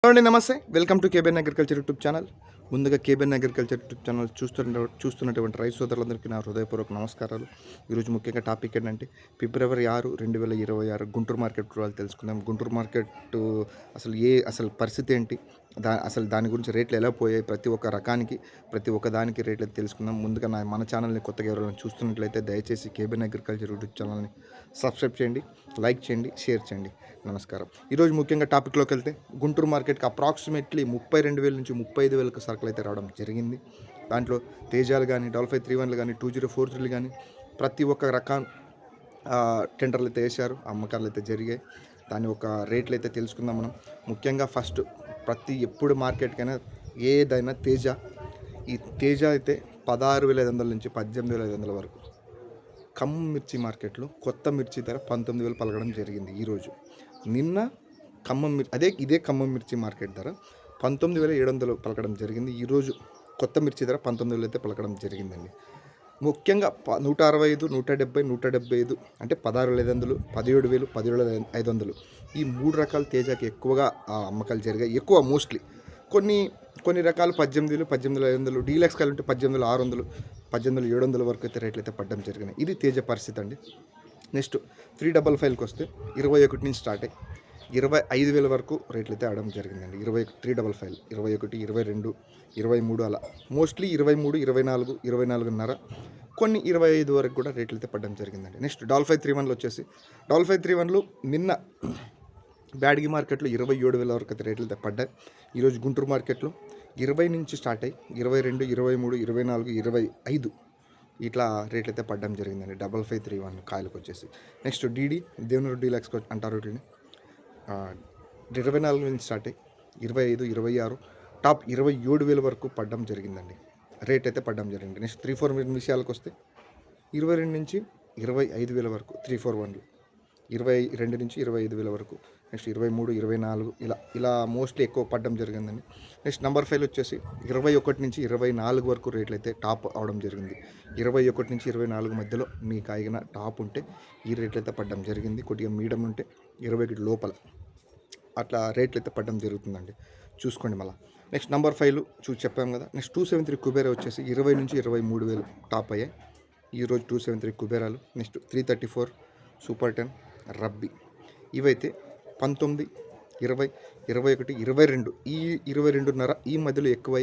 Hello అండి, నమస్తే. Welcome to KBN agriculture YouTube channel. ముందుగా కేబిఎన్ అగ్రికల్చర్ యూట్యూబ్ ఛానల్ చూస్తున్నటువంటి రైతు సోదరులందరికీ నా హృదయపూర్వక నమస్కారాలు. ఈరోజు ముఖ్యంగా టాపిక్ ఏంటంటే ఫిబ్రవరి 6, 2026 గుంటూరు మార్కెట్ వివరాలు తెలుసుకుందాం. గుంటూరు మార్కెట్ అసలు పరిస్థితి ఏంటి, అసలు దాని గురించి రేట్లు ఎలా పోయాయి, ప్రతి ఒక్క రకానికి ప్రతి ఒక్క దానికి రేట్లు అయితే తెలుసుకుందాం. ముందుగా మన ఛానల్ని కొత్తగా ఎవరైనా చూస్తున్నట్లయితే దయచేసి కేబిఎన్ అగ్రికల్చర్ యూట్యూబ్ ఛానల్ని సబ్స్క్రైబ్ చేయండి, లైక్ చేయండి, షేర్ చేయండి. నమస్కారం. ఈరోజు ముఖ్యంగా టాపిక్లోకి వెళ్తే గుంటూరు మార్కెట్కి అప్రాక్సిమేట్లీ 32,000 నుంచి 35,000 సరుకులు అయితే రావడం జరిగింది. దాంట్లో తేజాలు కానీ, 5531లు కానీ, 2043లు కానీ ప్రతి ఒక్క రకం టెండర్లు అయితే వేశారు, అమ్మకాలు అయితే జరిగాయి. దాని ఒక రేట్లు అయితే తెలుసుకుందాం మనం. ముఖ్యంగా ఫస్ట్ ఎప్పుడు మార్కెట్కైనా ఏదైనా ఈ తేజ అయితే 16,500 నుంచి 18,500 వరకు. ఖమ్మం మిర్చి మార్కెట్లో కొత్త మిర్చి ధర 19,000 పలకడం జరిగింది ఈరోజు. నిన్న ఇదే ఖమ్మం మిర్చి మార్కెట్ ధర 19,700 పలకడం జరిగింది. ఈరోజు కొత్త మిర్చి ధర 19,000 అయితే పలకడం జరిగిందండి. ముఖ్యంగా 165, 170, 175 అంటే 16,500, 17,000, 17,500 ఈ 3 రకాల తేజాకి ఎక్కువగా అమ్మకాలు జరిగాయి. ఎక్కువ మోస్ట్లీ కొన్ని రకాలు 18,000, 18,500, డీలక్స్ కాయలు ఉంటే 18,600, 18,700 వరకు అయితే రేట్లు అయితే పడడం జరిగినాయి. ఇది తేజ పరిస్థితి అండి. నెక్స్ట్ 355కి వస్తే 21 నుంచి స్టార్ట్ అయ్యి 25,000 వరకు రేట్లు అయితే ఆడడం జరిగిందండి. 355, 21, 22, 23 అలా మోస్ట్లీ 23, 24, 24.5 కొన్ని 25 వరకు కూడా రేట్లు అయితే పడడం జరిగిందండి. నెక్స్ట్ 5531లో వచ్చేసి 5531లో నిన్న బ్యాడ్గి మార్కెట్లో 27,000 వరకు అయితే రేట్లు అయితే పడ్డాయి. ఈరోజు గుంటూరు మార్కెట్లో 20 నుంచి స్టార్ట్ అయ్యి 22, 23, 24, 25 ఇట్లా రేట్లు అయితే పడడం జరిగిందండి. 5531 కాయలకు వచ్చేసి. నెక్స్ట్ డీడీ దేవనూరు డీలక్స్ అంటారు వీటిని. 24 నుంచి స్టార్ట్ అయ్యి 25, 26 టాప్ 27,000 వరకు పడడం జరిగిందండి. రేట్ అయితే పడడం జరిగింది. నెక్స్ట్ 341 విషయాలకు వస్తే 22 నుంచి 25,000 వరకు 341లు, 22 నుంచి 25,000 వరకు. నెక్స్ట్ 23, 24 ఇలా మోస్ట్లీ ఎక్కువ పడడం జరిగిందండి. నెక్స్ట్ నెంబర్ 5 వచ్చేసి 21 నుంచి 24 వరకు రేట్లు అయితే టాప్ అవడం జరిగింది. 21 నుంచి 24 మధ్యలో మీ కాయగిన టాప్ ఉంటే ఈ రేట్లు అయితే పడడం జరిగింది. కొద్దిగా మీడియం ఉంటే 21 లోపల అట్లా రేట్లు అయితే పడడం జరుగుతుందండి. చూసుకోండి మళ్ళీ. నెక్స్ట్ నెంబర్ 5 చెప్పాము కదా. నెక్స్ట్ 273 కుబేరా వచ్చేసి 20 నుంచి 23,000 టాప్ అయ్యాయి ఈరోజు 273 కుబేరాలు. నెక్స్ట్ 334 సూపర్ 10 రబ్బీ ఇవైతే 19, 20, 21, 22 ఈ 22.5 ఈ మధ్యలో ఎక్కువై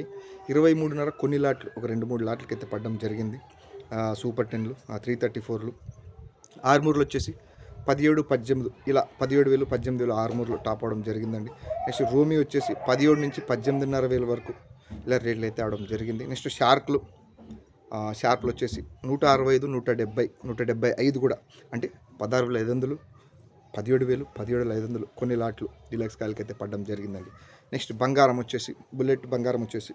23.5 కొన్ని లాట్లు ఒక 2-3 లాట్లకి అయితే పడడం జరిగింది. సూపర్ 10లు, 334లు. ఆర్మూర్లు వచ్చేసి 17, 18 ఇలా 17,000, 18,000 ఆర్మూర్లు టాప్ అవడం జరిగిందండి. నెక్స్ట్ రోమి వచ్చేసి 17 నుంచి 18,500 వరకు ఇలా రేట్లు అయితే అవడం జరిగింది. నెక్స్ట్ షార్క్లు వచ్చేసి 165, 170, 175 కూడా అంటే 16,500, 17,000, 17,500 కొన్ని లాట్లు డీలక్స్ కాయలకి అయితే పడడం జరిగిందండి. నెక్స్ట్ బంగారం వచ్చేసి బుల్లెట్ బంగారం వచ్చేసి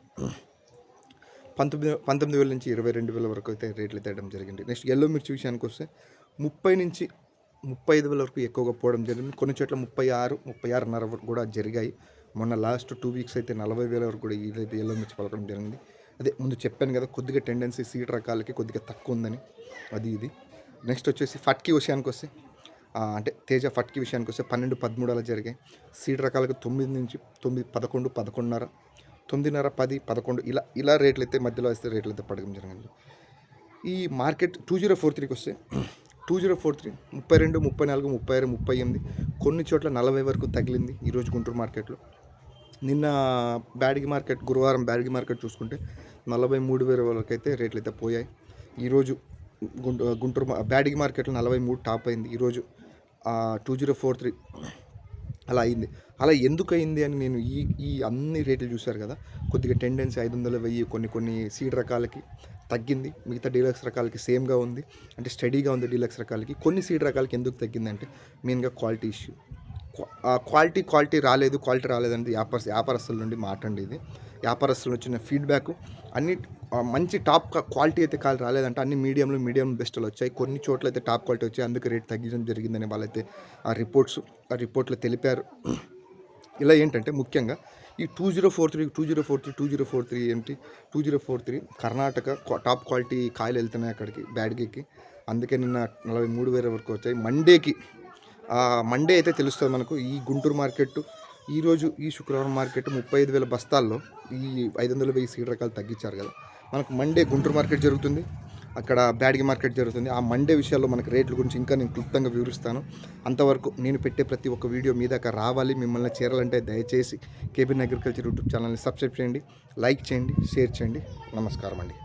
19,000 నుంచి 22,000 వరకు అయితే రేట్లు అయితే వేయడం జరిగింది. నెక్స్ట్ ఎల్లో మిర్చి విషయానికి వస్తే 30 నుంచి 35,000 వరకు ఎక్కువగా పోవడం జరిగింది. కొన్ని చోట్ల 36, 36.5 వరకు కూడా జరిగాయి. మొన్న లాస్ట్ 2 వీక్స్ అయితే 40,000 వరకు కూడా ఇదైతే ఎల్లో మిర్చి పలకడం జరిగింది. అదే ముందు చెప్పాను కదా, కొద్దిగా టెండెన్సీ సీడ్ రకాలకి కొద్దిగా తక్కువ ఉందని ఇది. నెక్స్ట్ వచ్చేసి ఫట్కి విషయానికి వస్తే అంటే తేజ ఫట్కి విషయానికి వస్తే 12, 13 అలా జరిగాయి. సీడ్ రకాలకు 9 నుంచి 9, 11, 11.5, 9.5, 10, 11 ఇలా రేట్లు అయితే మధ్యలో వస్తే రేట్లు అయితే పడడం జరిగింది. ఈ మార్కెట్ 2043కి వస్తే 2043 32, 34, 36, 38 కొన్ని చోట్ల 40 వరకు తగిలింది ఈరోజు గుంటూరు మార్కెట్లో. నిన్న బ్యాడ్గి మార్కెట్ గురువారం బ్యాడ్గి మార్కెట్ చూసుకుంటే 43,000 వరకు అయితే రేట్లు అయితే పోయాయి. ఈరోజు గుంటూరు బ్యాడ్గి మార్కెట్లో 43 టాప్ అయింది. ఈరోజు 2043 అలా అయింది. అలా ఎందుకు అయింది అని నేను ఈ అన్ని రేట్లు చూశారు కదా, కొద్దిగా టెండెన్సీ 500, 1000 కొన్ని సీడ్ రకాలకి తగ్గింది. మిగతా డీలక్స్ రకాలకి సేమ్గా ఉంది, అంటే స్టడీగా ఉంది. డీలక్స్ రకాలకి కొన్ని సీడ్ రకాలకి ఎందుకు తగ్గిందంటే మెయిన్గా క్వాలిటీ ఇష్యూ. క్వాలిటీ రాలేదంటే వ్యాపారస్తుల నుండి మాట అండి ఇది. వ్యాపారస్తులు వచ్చిన ఫీడ్బ్యాక్ అన్ని మంచి టాప్ క్వాలిటీ అయితే రాలేదంటే అన్ని మీడియం బెస్ట్లు వచ్చాయి. కొన్ని చోట్ల అయితే టాప్ క్వాలిటీ వచ్చాయి, అందుకే రేట్ తగ్గించడం జరిగిందని వాళ్ళైతే ఆ రిపోర్ట్లో తెలిపారు. ఇలా ఏంటంటే ముఖ్యంగా ఈ 2043 ఏంటి 2043 కర్ణాటక టాప్ క్వాలిటీ కాయలు వెళ్తున్నాయి అక్కడికి బ్యాడ్గీకి. అందుకే నిన్న 43,000 వరకు వచ్చాయి. మండే అయితే తెలుస్తుంది మనకు ఈ గుంటూరు మార్కెట్ ఈరోజు ఈ శుక్రవారం మార్కెట్ 35,000 బస్తాల్లో ఈ 500 1000 సీడ్ రకాలు తగ్గించారు కదా. మనకు మండే గుంటూరు మార్కెట్ జరుగుతుంది, అక్కడ బ్యాడ్గి మార్కెట్ జరుగుతుంది. ఆ మండే విషయాల్లో మనకు రేట్ల గురించి ఇంకా నేను క్లుప్తంగా వివరిస్తాను. అంతవరకు నేను పెట్టే ప్రతి ఒక్క వీడియో మీ దాకా రావాలి, మిమ్మల్ని చేరాలంటే దయచేసి కేబిన్ అగ్రికల్చర్ యూట్యూబ్ ఛానల్ని సబ్స్క్రైబ్ చేయండి, లైక్ చేయండి, షేర్ చేయండి. నమస్కారం అండి.